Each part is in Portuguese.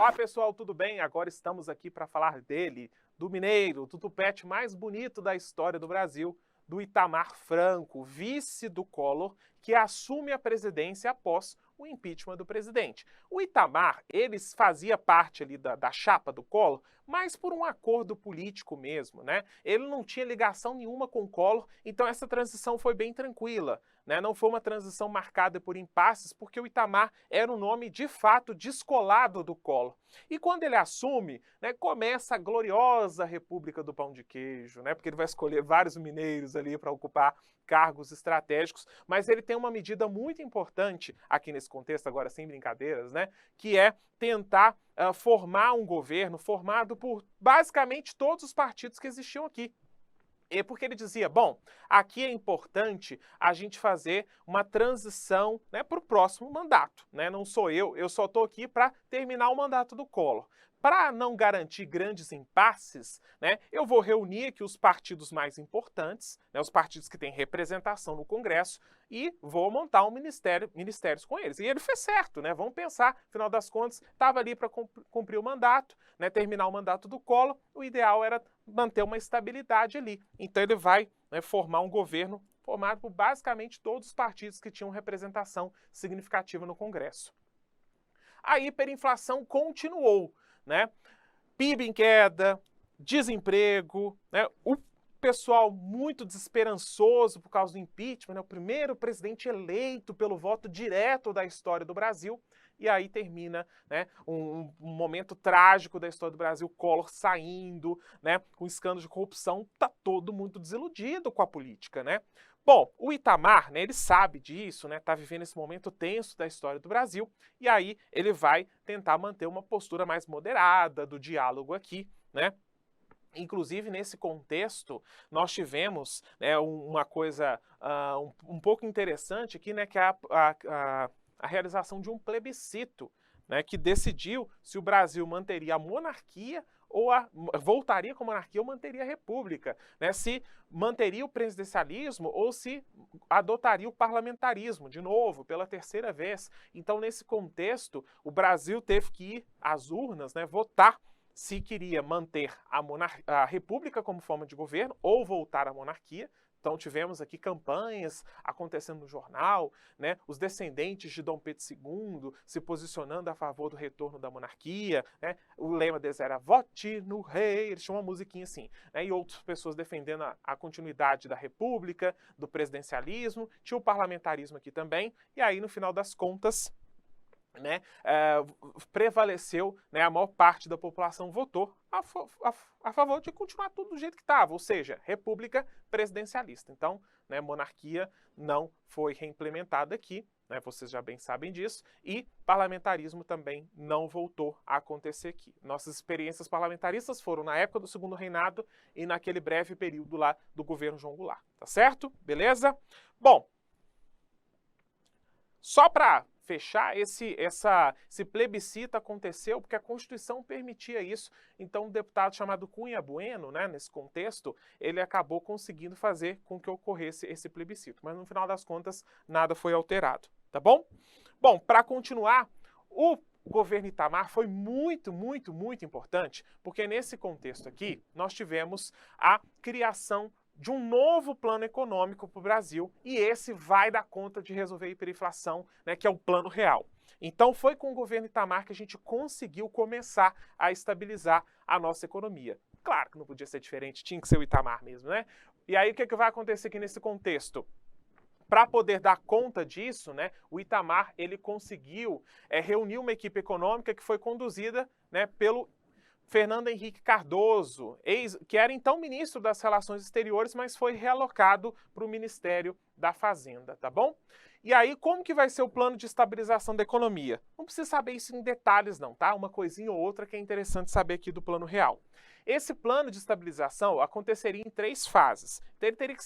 Olá pessoal, tudo bem? Agora estamos aqui para falar dele, do mineiro, do tupete mais bonito da história do Brasil, do Itamar Franco, vice do Collor, que assume a presidência após o impeachment do presidente. O Itamar, ele fazia parte ali da chapa do Collor, mas por um acordo político mesmo, né? Ele não tinha ligação nenhuma com o Collor, então essa transição foi bem tranquila, né? Não foi uma transição marcada por impasses, porque o Itamar era um nome de fato descolado do Collor. E quando ele assume, né, começa a gloriosa República do Pão de Queijo, né? Porque ele vai escolher vários mineiros ali para ocupar cargos estratégicos, mas ele tem uma medida muito importante aqui nesse contexto, agora sem brincadeiras, né? Que é tentar formar um governo formado por basicamente todos os partidos que existiam aqui. E porque ele dizia, bom, aqui é importante a gente fazer uma transição, né, para o próximo mandato, né? Não sou eu só estou aqui para terminar o mandato do Collor. Para não garantir grandes impasses, né, eu vou reunir aqui os partidos mais importantes, né, os partidos que têm representação no Congresso, e vou montar ministérios com eles. E ele fez certo, né? Vamos pensar, afinal das contas, estava ali para cumprir o mandato, né, terminar o mandato do Collor, o ideal era manter uma estabilidade ali. Então ele vai, né, formar um governo formado por basicamente todos os partidos que tinham representação significativa no Congresso. A hiperinflação continuou, né? PIB em queda, desemprego, né? O pessoal muito desesperançoso por causa do impeachment, né? O primeiro presidente eleito pelo voto direto da história do Brasil. E aí termina, né, um momento trágico da história do Brasil, Collor saindo, né, com escândalo de corrupção, tá todo mundo desiludido com a política, né? Bom, o Itamar, né, ele sabe disso, né, tá vivendo esse momento tenso da história do Brasil, e aí ele vai tentar manter uma postura mais moderada do diálogo aqui, né? Inclusive, nesse contexto, nós tivemos, né, uma coisa um pouco interessante aqui, né, que é a realização de um plebiscito, né, que decidiu se o Brasil manteria a monarquia ou voltaria com a monarquia ou manteria a república, né, se manteria o presidencialismo ou se adotaria o parlamentarismo, de novo, pela terceira vez. Então, nesse contexto, o Brasil teve que ir às urnas, né, votar se queria manter a república como forma de governo ou voltar à monarquia. Então tivemos aqui campanhas acontecendo no jornal, né? Os descendentes de Dom Pedro II se posicionando a favor do retorno da monarquia, né? O lema deles era "Vote no rei", eles tinham uma musiquinha assim, né? E outras pessoas defendendo a continuidade da república, do presidencialismo, tinha o parlamentarismo aqui também, e aí no final das contas, né, prevaleceu, né, a maior parte da população votou a favor de continuar tudo do jeito que estava, ou seja, república presidencialista. Então, né, monarquia não foi reimplementada aqui, né, vocês já bem sabem disso, e parlamentarismo também não voltou a acontecer aqui. Nossas experiências parlamentaristas foram na época do Segundo Reinado e naquele breve período lá do governo João Goulart, tá certo? Beleza? Bom, só para fechar, esse plebiscito aconteceu porque a Constituição permitia isso. Então, um deputado chamado Cunha Bueno, né, nesse contexto, ele acabou conseguindo fazer com que ocorresse esse plebiscito. Mas, no final das contas, nada foi alterado, tá bom? Bom, para continuar, o governo Itamar foi muito importante, porque nesse contexto aqui, nós tivemos a criação de um novo plano econômico para o Brasil, e esse vai dar conta de resolver a hiperinflação, né, que é o plano real. Então foi com o governo Itamar que a gente conseguiu começar a estabilizar a nossa economia. Claro que não podia ser diferente, tinha que ser o Itamar mesmo, né? E aí o que vai acontecer aqui nesse contexto? Para poder dar conta disso, né, o Itamar ele conseguiu reunir uma equipe econômica que foi conduzida, né, pelo Fernando Henrique Cardoso, que era então ministro das Relações Exteriores, mas foi realocado para o Ministério da Fazenda, tá bom? E aí, como que vai ser o plano de estabilização da economia? Não precisa saber isso em detalhes não, tá? Uma coisinha ou outra que é interessante saber aqui do plano real. Esse plano de estabilização aconteceria em 3 fases. Então, ele teria que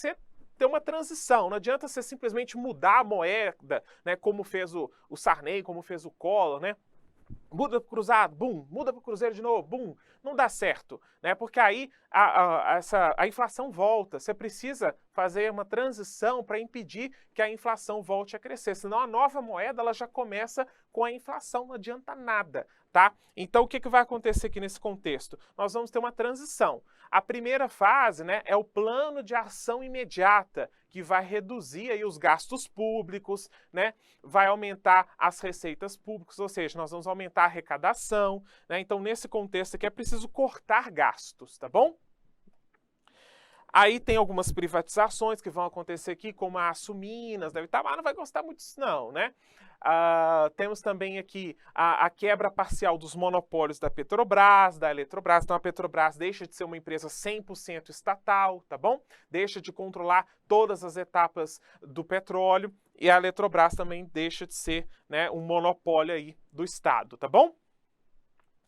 ter uma transição, não adianta você simplesmente mudar a moeda, né, como fez o Sarney, como fez o Collor, né? Muda para o cruzado, bum, muda para o cruzeiro de novo, bum, não dá certo, né? Porque aí a inflação volta, você precisa fazer uma transição para impedir que a inflação volte a crescer. Senão a nova moeda ela já começa com a inflação, não adianta nada, tá? Então o que vai acontecer aqui nesse contexto? Nós vamos ter uma transição. A primeira fase, né, é o plano de ação imediata, que vai reduzir aí os gastos públicos, né, vai aumentar as receitas públicas, ou seja, nós vamos aumentar a arrecadação, né? Então nesse contexto aqui é preciso cortar gastos, tá bom? Aí tem algumas privatizações que vão acontecer aqui, como a Açuminas, deve estar, mas não vai gostar muito disso não, né? Temos também aqui a quebra parcial dos monopólios da Petrobras, da Eletrobras. Então a Petrobras deixa de ser uma empresa 100% estatal, tá bom? Deixa de controlar todas as etapas do petróleo e a Eletrobras também deixa de ser, né, um monopólio aí do Estado, tá bom?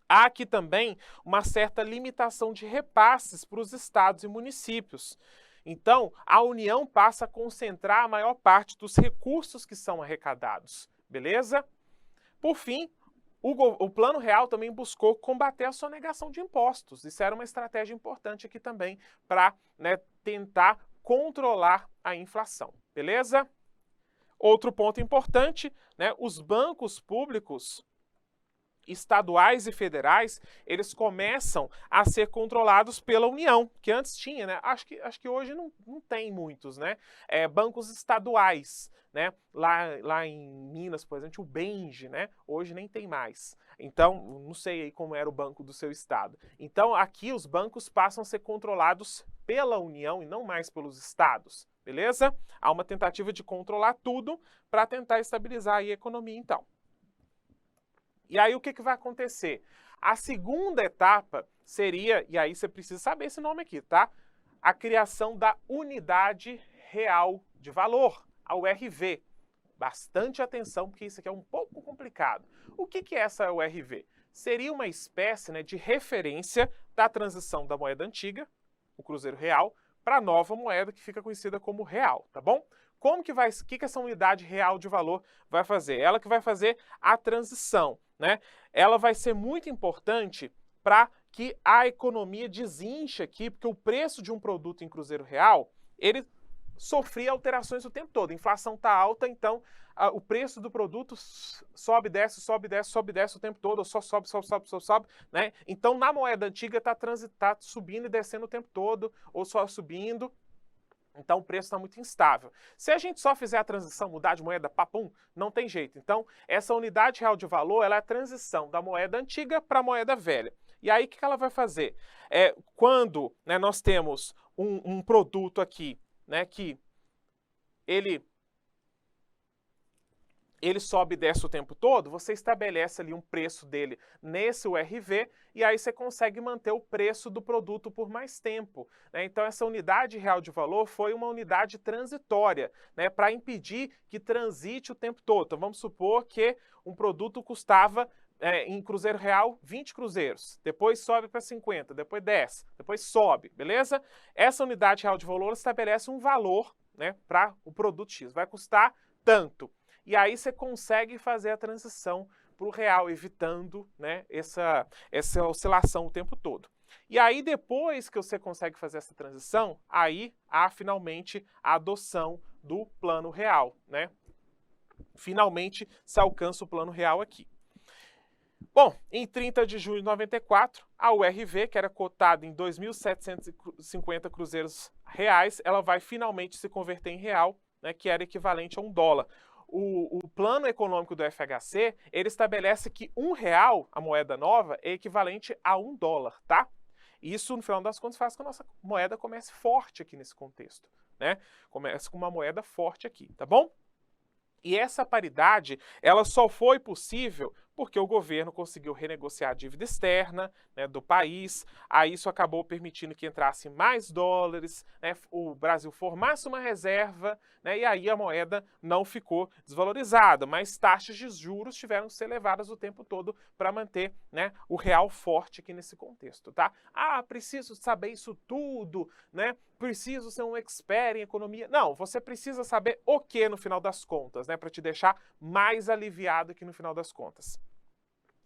Há aqui também uma certa limitação de repasses para os estados e municípios. Então, a União passa a concentrar a maior parte dos recursos que são arrecadados, beleza? Por fim, o Plano Real também buscou combater a sonegação de impostos. Isso era uma estratégia importante aqui também para, né, tentar controlar a inflação, beleza? Outro ponto importante, né, os bancos públicos estaduais e federais, eles começam a ser controlados pela União, que antes tinha, né? Acho que hoje não tem muitos, né? Bancos estaduais, né? Lá em Minas, por exemplo, o Benge, né? Hoje nem tem mais. Então, não sei aí como era o banco do seu estado. Então, aqui os bancos passam a ser controlados pela União e não mais pelos estados, beleza? Há uma tentativa de controlar tudo para tentar estabilizar aí a economia, então. E aí o que vai acontecer? A segunda etapa seria, e aí você precisa saber esse nome aqui, tá? A criação da Unidade Real de Valor, a URV. Bastante atenção, porque isso aqui é um pouco complicado. O que é essa URV? Seria uma espécie, né, de referência da transição da moeda antiga, o Cruzeiro Real, para a nova moeda que fica conhecida como Real, tá bom? Como que vai, o que essa unidade real de valor vai fazer? Ela que vai fazer a transição, né? Ela vai ser muito importante para que a economia desinche aqui, porque o preço de um produto em Cruzeiro Real, ele sofria alterações o tempo todo. A inflação está alta, então o preço do produto sobe, desce, sobe, desce, sobe, desce o tempo todo, ou só sobe, sobe, sobe, sobe, sobe, né? Então na moeda antiga está subindo e descendo o tempo todo, ou só subindo. Então o preço está muito instável. Se a gente só fizer a transição, mudar de moeda, papum, não tem jeito. Então essa unidade real de valor, ela é a transição da moeda antiga para a moeda velha. E aí o que ela vai fazer? Quando, né, nós temos um produto aqui, né, que ele sobe e desce o tempo todo, você estabelece ali um preço dele nesse URV e aí você consegue manter o preço do produto por mais tempo, né? Então essa unidade real de valor foi uma unidade transitória, né, para impedir que transite o tempo todo. Então vamos supor que um produto custava em Cruzeiro Real 20 cruzeiros, depois sobe para 50, depois desce, depois sobe, beleza? Essa unidade real de valor estabelece um valor, né, para o produto X, vai custar tanto. E aí você consegue fazer a transição para o real, evitando, né, essa oscilação o tempo todo. E aí depois que você consegue fazer essa transição, aí há finalmente a adoção do plano real, né? Finalmente se alcança o plano real aqui. Bom, em 30 de junho de 94, a URV, que era cotada em 2.750 cruzeiros reais, ela vai finalmente se converter em real, né, que era equivalente a $1. O plano econômico do FHC, ele estabelece que R$1, a moeda nova, é equivalente a $1, tá? Isso, no final das contas, faz com que a nossa moeda comece forte aqui nesse contexto, né? Comece com uma moeda forte aqui, tá bom? E essa paridade, ela só foi possível porque o governo conseguiu renegociar a dívida externa, né, do país, aí isso acabou permitindo que entrasse mais dólares, né, o Brasil formasse uma reserva, né, e aí a moeda não ficou desvalorizada, mas taxas de juros tiveram que ser levadas o tempo todo para manter, né, o real forte aqui nesse contexto, tá? Ah, preciso saber isso tudo, né? Preciso ser um expert em economia. Não, você precisa saber o que no final das contas, né, para te deixar mais aliviado aqui no final das contas.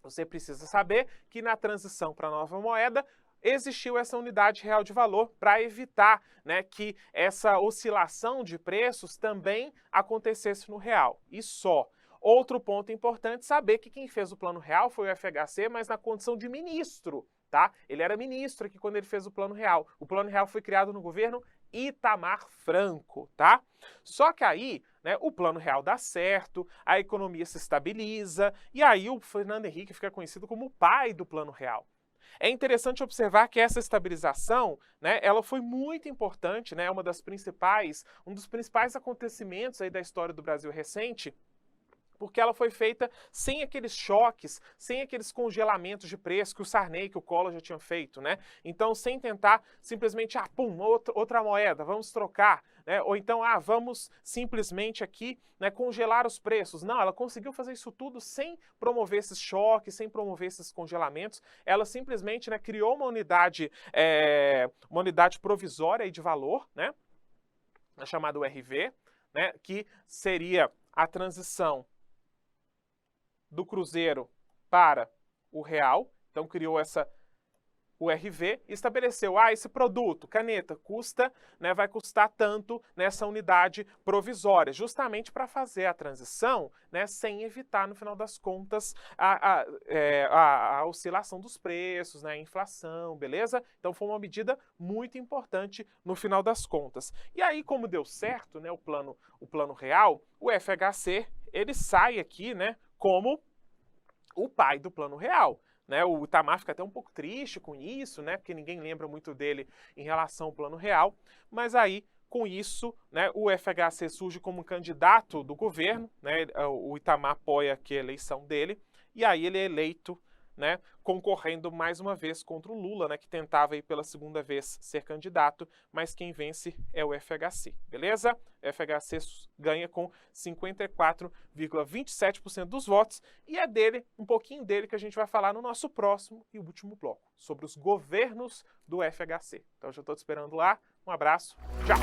Você precisa saber que na transição para a nova moeda, existiu essa unidade real de valor para evitar, né, que essa oscilação de preços também acontecesse no real. E só. Outro ponto importante, saber que quem fez o Plano Real foi o FHC, mas na condição de ministro, tá? Ele era ministro aqui quando ele fez o Plano Real. O Plano Real foi criado no governo Itamar Franco, tá? Só que aí, né, o Plano Real dá certo, a economia se estabiliza, e aí o Fernando Henrique fica conhecido como o pai do Plano Real. É interessante observar que essa estabilização, né, ela foi muito importante, né, um dos principais acontecimentos aí da história do Brasil recente, porque ela foi feita sem aqueles choques, sem aqueles congelamentos de preço que o Sarney, que o Collor já tinham feito, né? Então, sem tentar simplesmente, outra moeda, vamos trocar, né? Ou então, vamos simplesmente aqui, né, congelar os preços. Não, ela conseguiu fazer isso tudo sem promover esses choques, sem promover esses congelamentos. Ela simplesmente, né, criou uma unidade provisória aí de valor, né? Chamada URV, né? Que seria a transição do cruzeiro para o real, então criou essa URV e estabeleceu, esse produto, caneta, custa, né, vai custar tanto nessa unidade provisória, justamente para fazer a transição, né, sem evitar, no final das contas, a oscilação dos preços, né, a inflação, beleza? Então foi uma medida muito importante no final das contas. E aí, como deu certo, né, o plano real, o FHC, ele sai aqui, né, como o pai do Plano Real. Né? O Itamar fica até um pouco triste com isso, né? Porque ninguém lembra muito dele em relação ao Plano Real, mas aí, com isso, né, o FHC surge como candidato do governo, né? O Itamar apoia aqui a eleição dele, e aí ele é eleito, né, concorrendo mais uma vez contra o Lula, né, que tentava aí pela segunda vez ser candidato, mas quem vence é o FHC, beleza? O FHC ganha com 54,27% dos votos e é dele, um pouquinho dele, que a gente vai falar no nosso próximo e último bloco, sobre os governos do FHC. Então eu já estou te esperando lá, um abraço, tchau!